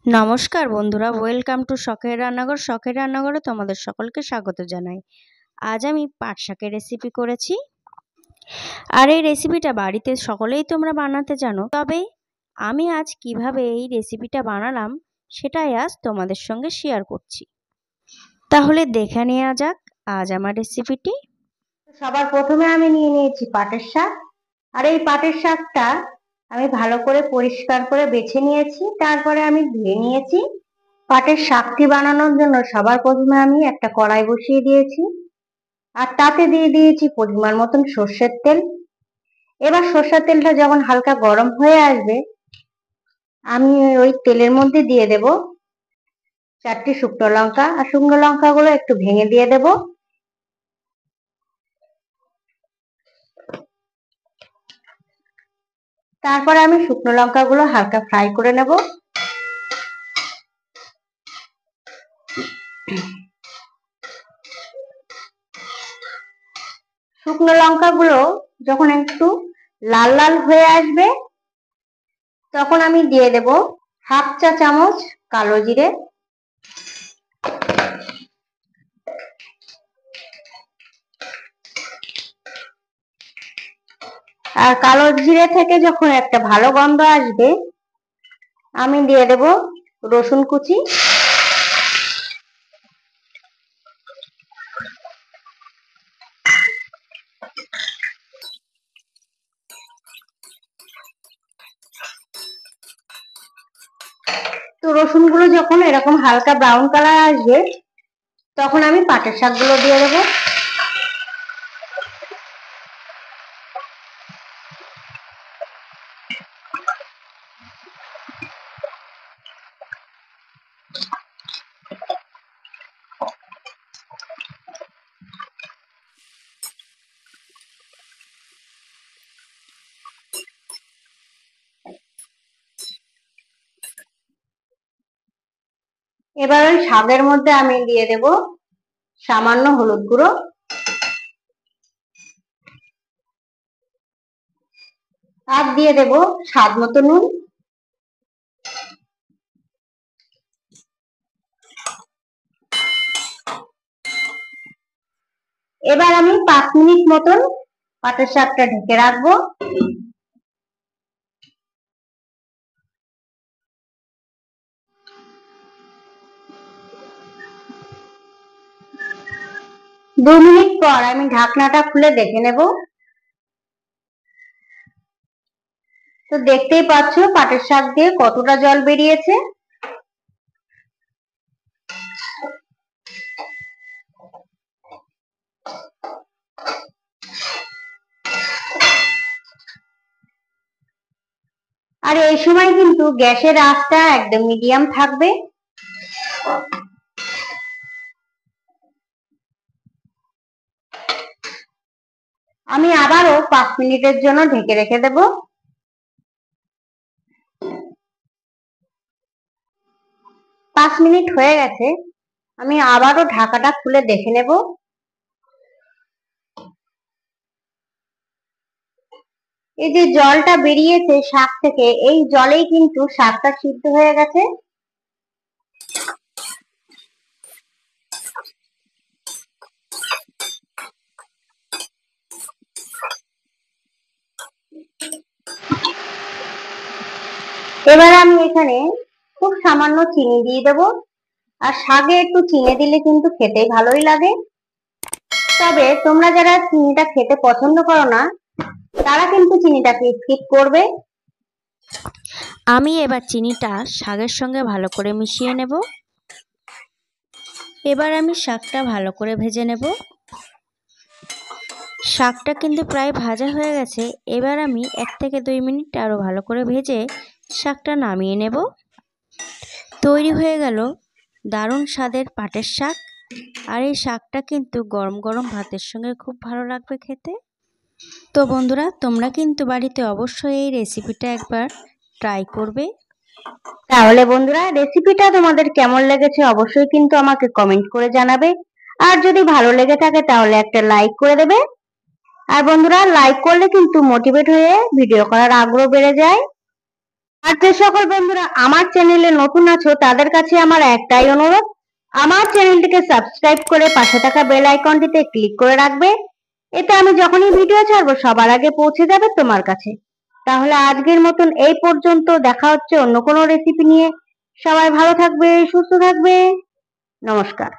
নমস্কার বন্ধুরা, welcome to শখের রান্নাঘর। শখের রান্নাঘরে তোমাদের সকলকে স্বাগত জানাই। আজ আমি পাট শাকের রেসিপি করেছি, আর এই রেসিপিটা বাড়িতে সকলেই তোমরা বানাতে জানো। তবে আমি আজ কিভাবে এই রেসিপিটা বানালাম সেটাই আজ তোমাদের সঙ্গে শেয়ার করছি। তাহলে দেখে নেওয়া যাক আজ আমার রেসিপিটি। সবার প্রথমে আমি নিয়ে নিয়েছি পাটের শাক। আর এই পাটের শাকটা আমি ভালো করে পরিষ্কার করে বেছে নিয়েছি, তারপরে আমি ধুয়ে নিয়েছি। পাটের শাকটি বানানোর জন্য সবার প্রথমে আমি একটা কড়াই বসিয়ে দিয়েছি, আর তাতে দিয়ে দিয়েছি পরিমাণ মতন সর্ষের তেল। এবার সর্ষের তেলটা যখন হালকা গরম হয়ে আসবে, আমি ওই তেলের মধ্যে দিয়ে দেব 4টি শুকনো লঙ্কা, আর শুকনো লঙ্কাগুলো একটু ভেঙে দিয়ে দেব। তারপরে আমি শুকনো লঙ্কাগুলো হালকা ফ্রাই করে নেব। শুকনো লঙ্কাগুলো যখন একটু লাল লাল হয়ে আসবে, তখন আমি দিয়ে দেব হাফ চা চামচ কালো জিরে। আর কালো জিরে থেকে যখন একটা ভালো গন্ধ আসবে, আমি দিয়ে দেব রসুন কুচি। তো রসুনগুলো যখন এরকম হালকা ব্রাউন কালার আসবে, তখন আমি পাটের শাকগুলো দিয়ে দেবো। এবার ওই শাকের মধ্যে আমি দিয়ে দেব সামান্য হলুদ গুঁড়ো, আর দিয়ে দেব স্বাদ মতো নুন। এবার আমি 5 মিনিট মতন পাটের শাকটা ঢেকে রাখবো। দু মিনিট পর আমি ঢাকনাটা খুলে দেখে নেব। তো দেখতেই পাচ্ছ পাটের শাক দিয়ে কতটা জল বেরিয়েছে। আর এই সময় কিন্তু গ্যাসের আঁচটা একদম মিডিয়াম থাকবে। আমি আবারও 5 মিনিটের জন্য ঢেকে রেখে দেব। 5 মিনিট হয়ে গেছে, আমি আবারও ঢাকাটা খুলে দেখে নেব। এই যে জলটা বেরিয়েছে শাক থেকে, এই জলেই কিন্তু শাকটা সিদ্ধ হয়ে গেছে। এবার আমি এখানে খুব সামান্য চিনি দিয়ে দেব। আর শাকে একটু চিনি দিলে কিন্তু খেতে ভালোই লাগে। তবে তোমরা যারা চিনিটা খেতে পছন্দ করো না, তারা কিন্তু চিনিটাকে স্কিপ করবে। আমি এবার চিনিটা শাকের সঙ্গে ভালো করে মিশিয়ে নেব। এবার আমি শাকটা ভালো করে ভেজে নেব। শাকটা কিন্তু প্রায় ভাজা হয়ে গেছে। এবার আমি 1 থেকে 2 মিনিট আরও ভালো করে ভেজে শাকটা নামিয়ে নেব। তৈরি হয়ে গেল দারুণ স্বাদের পাটের শাক। আর এই শাকটা কিন্তু গরম গরম ভাতের সঙ্গে খুব ভালো লাগবে খেতে। তো বন্ধুরা, তোমরা কিন্তু বাড়িতে অবশ্যই এই রেসিপিটা একবার ট্রাই করবে। তাহলে বন্ধুরা, রেসিপিটা তোমাদের কেমন লেগেছে অবশ্যই কিন্তু আমাকে কমেন্ট করে জানাবে। আর যদি ভালো লেগে থাকে তাহলে একটা লাইক করে দেবে। আর বন্ধুরা, লাইক করলে কিন্তু মোটিভেট হয়ে ভিডিও করার আগ্রহ বেড়ে যায়। আর যে সকল বন্ধুরা আমার চ্যানেলে নতুন আছো তাদের কাছে আমার একটাই অনুরোধ, আমার চ্যানেলটিকে সাবস্ক্রাইব করে পাশে থাকা বেল আইকনটিতে ক্লিক করে রাখবে। এতে আমি যখনই ভিডিও ছাড়বো সবার আগে পৌঁছে যাবে তোমার কাছে। তাহলে আজকের মতন এই পর্যন্ত, দেখা হচ্ছে অন্য কোনো রেসিপি নিয়ে। সবাই ভালো থাকবে, সুস্থ থাকবে, নমস্কার।